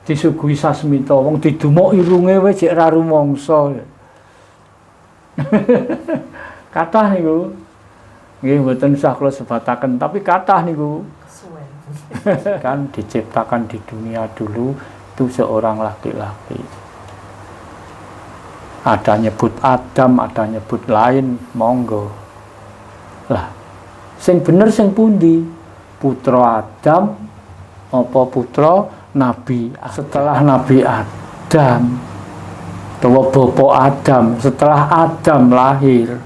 disuguhi sasmita wong didumuk irunge wis jek ra rumangsa. Kathah niku nggih mboten usah kula sebataken tapi kathah niku kan diciptakan di dunia dulu itu seorang laki-laki. Ada nyebut Adam, ada nyebut lain, monggo. Lah, sing bener sing pundi? Putra Adam apa putra Nabi? Setelah Nabi Adam, atau Bapak Adam, setelah Adam lahir,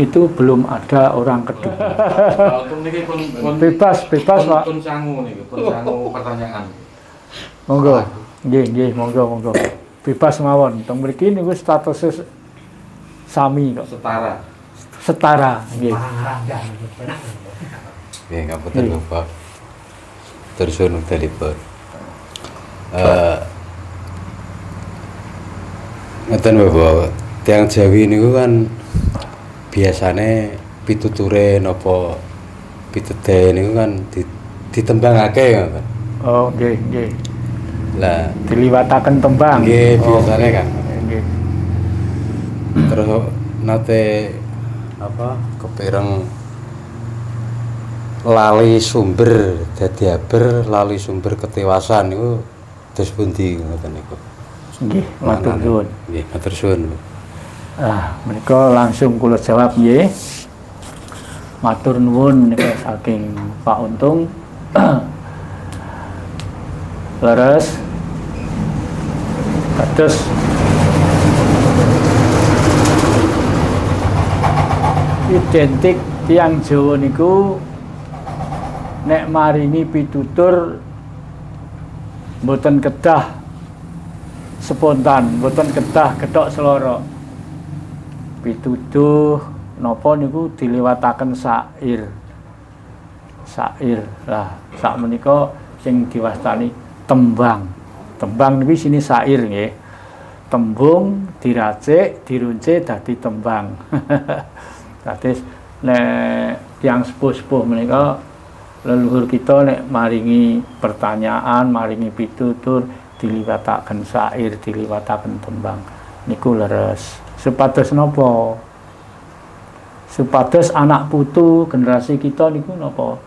itu belum ada orang kedua. Bebas Pak. Pun sangu pertanyaan. Monggo. Nggih, monggo. Bebas mawon. Teng mriki niku statusnya sami kok. Setara, nggih. Nggih, ngapunten Bapak. Tersun dalipun. Ngeten Bapak, tiyang Jawi niku kan biasane pituture napa pitute niku kan ditembangake ngoten. Oh, nggih. Lah Diliwataken tembang. nggih biasane kan. Nggih. Terus nate kepireng lali sumber dadi aber, lali sumber ketewasan niku dos pundi ngoten niku. Nggih, matur nuwun. Nggih, matur suwun. Menika langsung kula jawab nggih. Matur nuwun nika saking Pak Untung. Leres. Kados identik tiyang Jawa niku nek maringi pitutur mboten kedah spontan, mboten kedah kethok seloro. Pituduh napa niku diliwataken syair. Lah sak menika sing diwastani tembang. Tembang niku sini syair nggih. Tembung diracik, dirunci dadi tembang. Dadi nek tiyang sepuh-sepuh menika leluhur kita nek maringi pertanyaan, maringi pitutur diliwataken syair, diliwataken tembang. Niku leres. Supados napa? Supados anak putu generasi kita niku napa?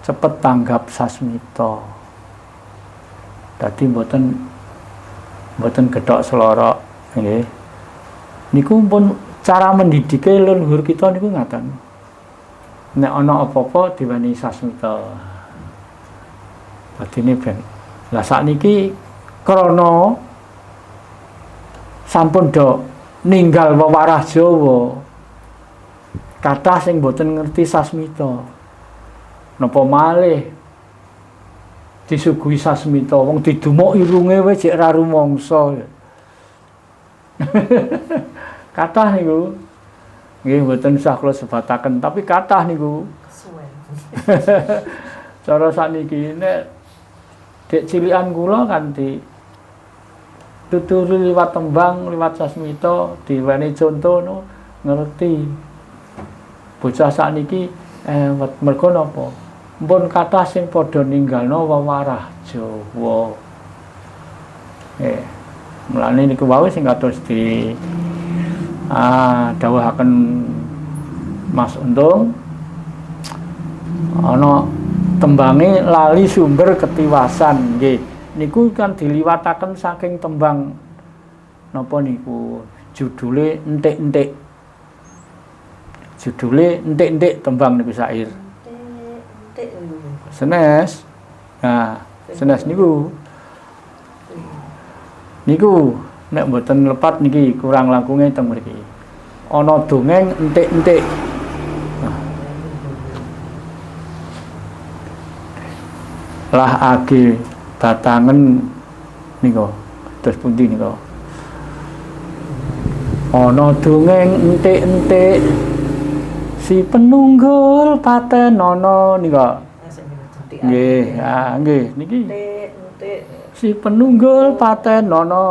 Cepet tanggap sasmita. Dadi mboten gethok selorok nggih. Niku pun cara mendidike leluhur kita niku ngaten. Nek ana apa-apa diweni sasmita. Dadine ben. Lah sakniki krana sampun do ninggal wewarah Jawa. Kathah sing mboten ngerti sasmita. Napa malih disuguhi sasmita wong didumuk irunge wis jek ra rumangsa. Kathah niku nggih mboten usah kula sebataken tapi kathah niku. Cara sakniki nek dek cilikan kula kan tuturi liwat tembang, liwat sasmita, diweni conto no, ngerti. Bocah sakniki mergo napa? Mpun kathah sing padha ninggalno wewarah Jawa. Mulane niku wau sing kados di dawuhaken Mas Untung ana tembange lali sumber ketiwasan nggih. Niku kan diliwataken saking tembang napa niku judule entik-entik. Judule entik-entik tembang niku syair. Senes. Nah, senes niku. Niku nek mboten lepat niki kurang langkunge teng mriki. Ana dongeng entik-entik. Lah age datangen nika terus pundi nika. Ana dongeng entik-entik si penunggul paten ana nika. Nggih, nggih niki. Si penunggul paten ana.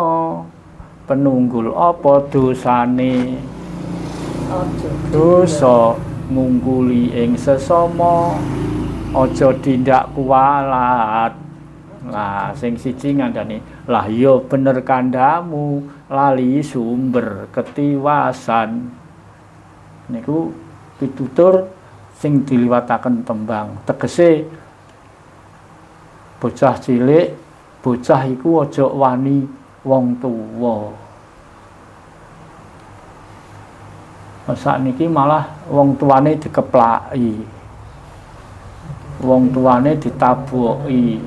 Penunggul apa dosane? Dosa ngungkuli ing sesama. Aja tindak kuwalat. Lah sing siji ngandani, lah yo bener kandamu lali sumber ketiwasan. Niku pitutur sing diliwataken tembang. Tegese bocah cilik, bocah iku aja wani wong tuwa. Sakniki malah wong tuane dikeplaki. Wong tuane ditabuki.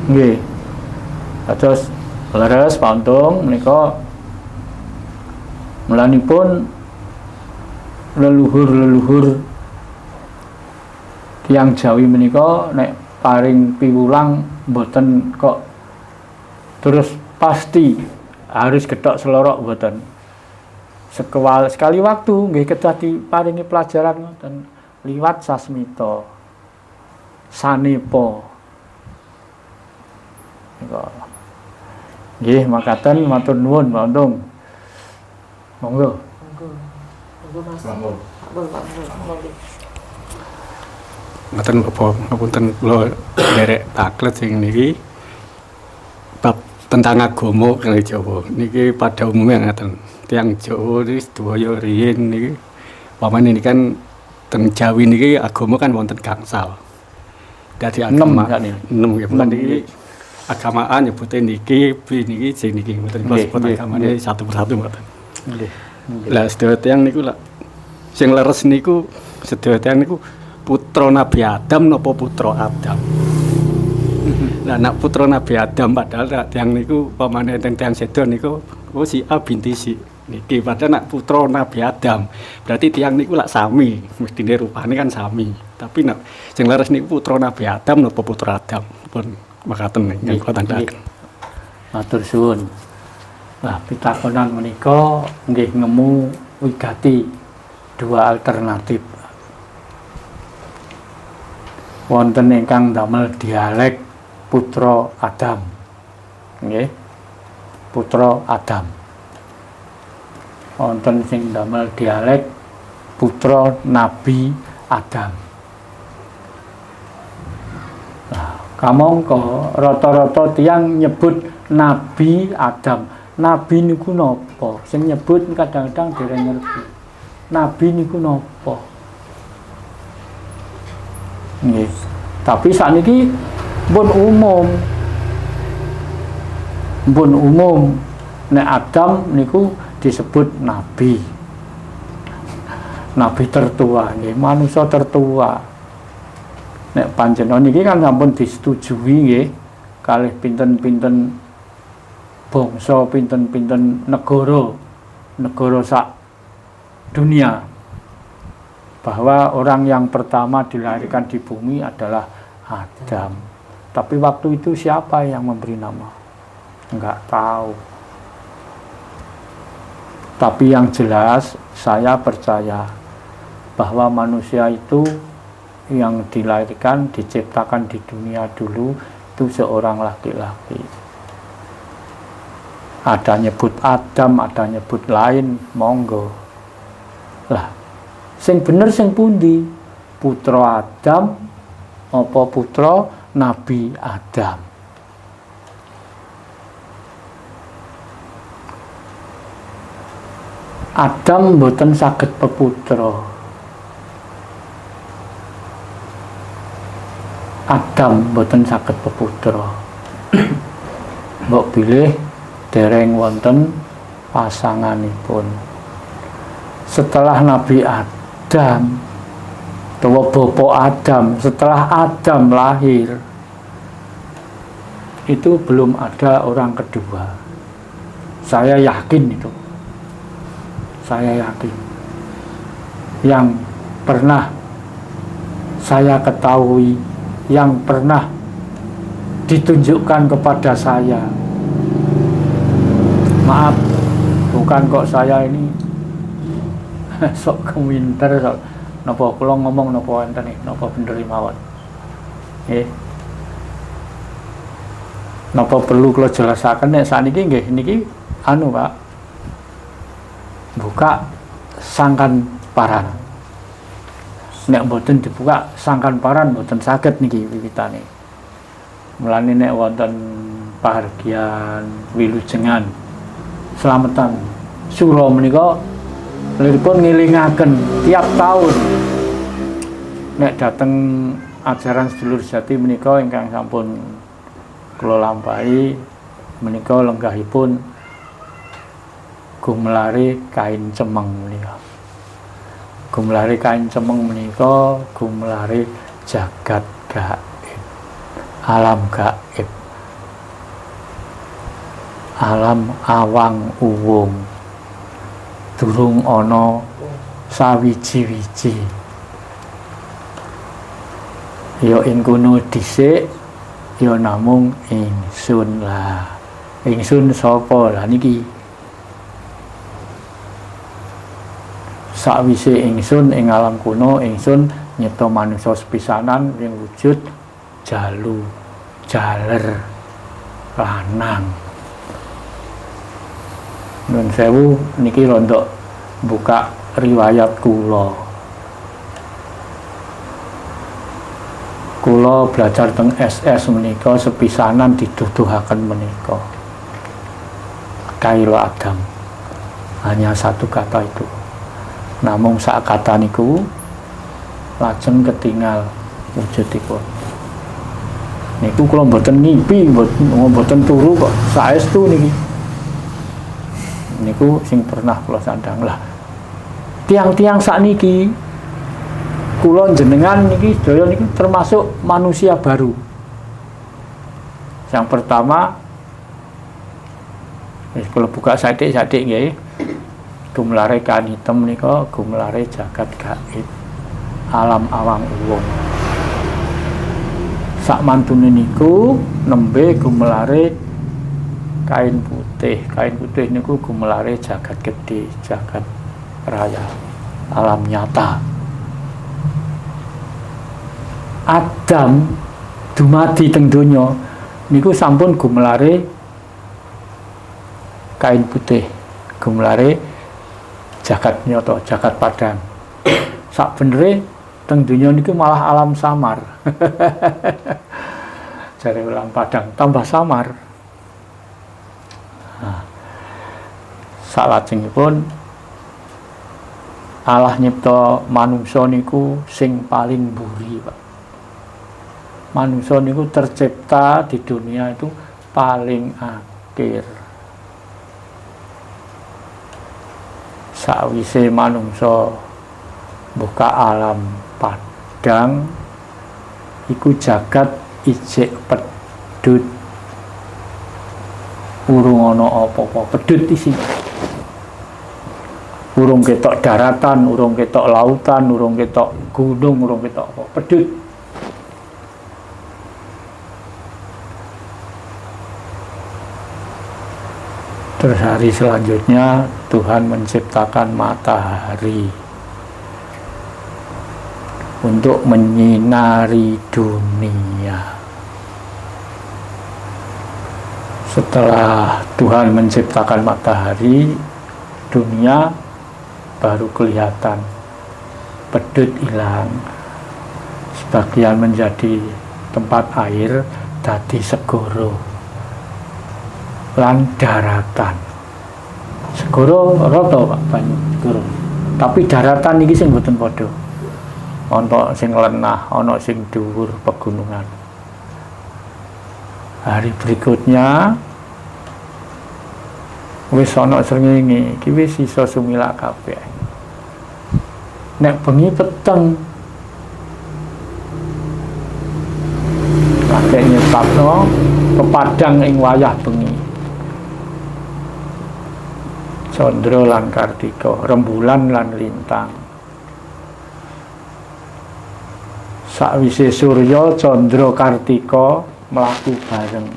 Nggih. Terus leres pantung menika mulanipun leluhur-leluhur tiyang Jawi menika nek paring piwulang mboten kok terus pasti harus gedhok selorok mboten. Sekali waktu nggih kedah diparingi pelajaran ngoten liwat sasmita. Sanepa. Nggih makaten matur nuwun Pak Untung. Monggo. Monggo Mas. Monggo. Ngoten apa ngapunten kula derek taklet sing niki bab tentang agama kali Jawa niki pada umumnya ngaten tiyang Jawa niki sedaya riyin niki pamane niki kan teng Jawi niki agama kan wonten gangsal. Dadi agama 6 nggih bukan niki agamaan nyebute niki niki sing niki mboten sebut agamane satu persatu mboten. Nggih. Lah sedaya tiyang niku lak sing leres niku sedaya tiyang niku putra Nabi Adam napa putra Adam. Lah anak putra Nabi Adam padahal tiyang niku pamane tiyang sedo niku si A binti si niki padahal anak putra Nabi Adam. Berarti tiyang niku lak sami, mestine rupane kan sami. Tapi nek sing leres niku putra Nabi Adam napa putra Adam. Pun makaten nggih kula tandhaken. Matur suwun. Lah pitakonan menika nggih ngemu wigati dua alternatif. Wonten ingkang damel dialek putra Adam. Nggih. Putra Adam. Wonten sing damel dialek putra Nabi Adam. Nah, kamangka rata-rata tiyang nyebut Nabi Adam. Nabi niku napa? Sing nyebut kadang-kadang dereng ngerti. Nabi niku napa? Nggih. Tapi sakniki pun umum. Pun umum nek Adam niku disebut nabi. Nabi tertua nggih, manusia tertua. Nek panjenengan niki kan sampun disetujui nggih kalih pinten-pinten bangsa, pinten-pinten negara sak dunia. Bahwa orang yang pertama dilahirkan di bumi adalah Adam. Tapi waktu itu siapa yang memberi nama? Enggak tahu. Tapi yang jelas saya percaya bahwa manusia itu yang dilahirkan, diciptakan di dunia dulu itu seorang laki-laki. Ada nyebut Adam, ada nyebut lain, monggo. Lah, sing bener sing pundi? Putra Adam apa putra Nabi Adam? Adam mboten saged peputra. Adam mboten saged peputra. Mbok bilih dereng wonten pasanganipun. Setelah Nabi Adam, utawa Bapak Adam, setelah Adam lahir, itu belum ada orang kedua. Saya yakin itu. Saya yakin. Yang pernah saya ketahui, yang pernah ditunjukkan kepada saya. Maaf, bukan kok saya ini sok keminter, sok napa kula ngomong napa enten napa bener mawon. Nggih. Napa perlu kula jelasaken nek sakniki nggih niki anu Pak. Buka sangkan parang. nek mboten dibuka sangkan paran mboten saged niki wiwitane. Mulane nek wonten pahargyan wilujengan slametan sura menika liripun ngelingaken tiap tahun nek dateng ajaran sedulur sejati menika ingkang sampun kula lampahi menika lenggahipun gumelare kain cemeng menika. Gumelare kain cemeng menika gumelare jagat gaib, alam gaib, alam awang uwung, durung ana sawiji-wiji. Ya ing kono dhisik ya namung ingsun lah. Ingsun sapa lah niki? Sakwise ingsun ing alam kuno, ingsun nyipta manusa sepisanan ing wujud jalu, jaler, lanang. Nun sewu niki rondok buka riwayat kula. Kula belajar teng SS menika sepisanan dituduhaken menika. Kailo Adam. Hanya satu kata itu. Namung sak kata niku lajeng ketinggal wujudipun. Niku kula mboten ngimpi, mboten turu kok saestu niki. Niku sing pernah kula sandang lah. Tiang-tiang sakniki kula jenengan niki sedaya niki termasuk manusia baru. Yang pertama wis kula buka sadik-sadik nggih. Gumelare kain hitam menika gumelare jagat gaib, alam awang uwung. Sak mantune niku nembe gumelare kain putih. Kain putih niku gumelare jagat gede, jagat raya, alam nyata. Adam dumadi teng donya niku sampun gumelare kain putih, gumelare jagat nyata, jagat padang. Sak benere teng donya niku malah alam samar. Jare alam padang tambah samar. Nah, salajengipun Allah nyipta manungsa niku sing paling mburi, Pak. Manungsa niku tercipta di dunia itu paling akhir. Sawise manungsa buka alam padang iku jagat ijek pedhut. Urung ana apa-apa, pedhut isine. Urung ketok daratan, urung ketok lautan, urung ketok gunung, urung ketok apa, pedhut. Terus hari selanjutnya Tuhan menciptakan matahari untuk menyinari dunia. Setelah Tuhan menciptakan matahari, dunia baru kelihatan. Pedut hilang, sebagian menjadi tempat air, dadi segoro lan daratan. Segoro rata Pak banyu segoro. Tapi daratan iki sing mboten padha. Ana sing lenah, ana sing dhuwur pegunungan. Hari berikutnya wis ana srengenge, iki wis iso sumilak kabeh. Nek bengi peteng kakek nyetapno pepadang ing wayah bengi. Condro lan Kartika, rembulan lan lintang. Sakwise Surya, Condro, Kartika mlaku bareng.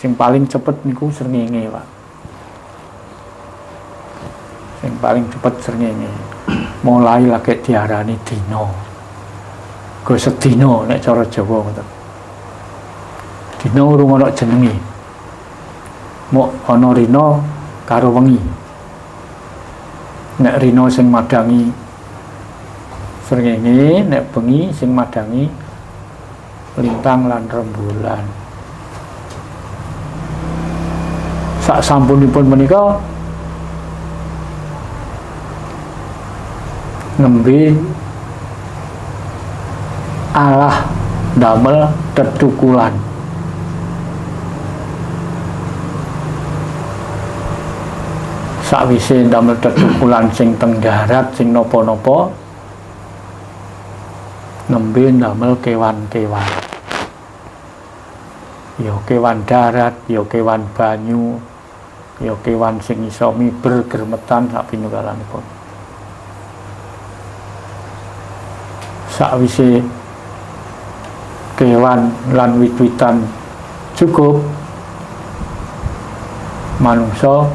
Sing paling cepet niku srengenge, Pak. Sing paling cepet srengenge. Mulai lagi diarani dina. Go sedina nek cara Jawa ngoten. Dina urung ana jenenge. Mok ana rina karo wengi. Nek rina sing madangi srengenge nek bengi sing madangi lintang lan rembulan. Sak sampunipun menika nembe Allah damel tetukulan. Sakwise damel tetukulan sing teng darat sing napa-napa nembe damel kewan-kewan. Ya kewan darat, ya kewan banyu, ya kewan sing iso miber germetan sak pinunggalanipun. Sakwise kewan lan wit-witan cukup, manungsa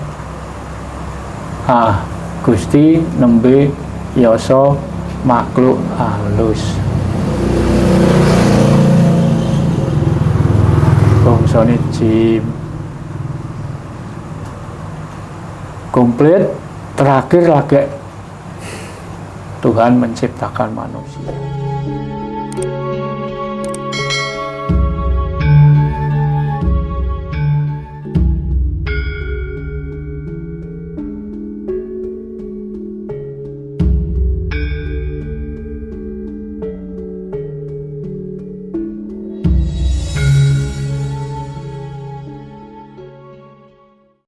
Gusti nembe yasa makhluk halus. Bangsane jin. Komplit terakhir lagi Tuhan menciptakan manusia.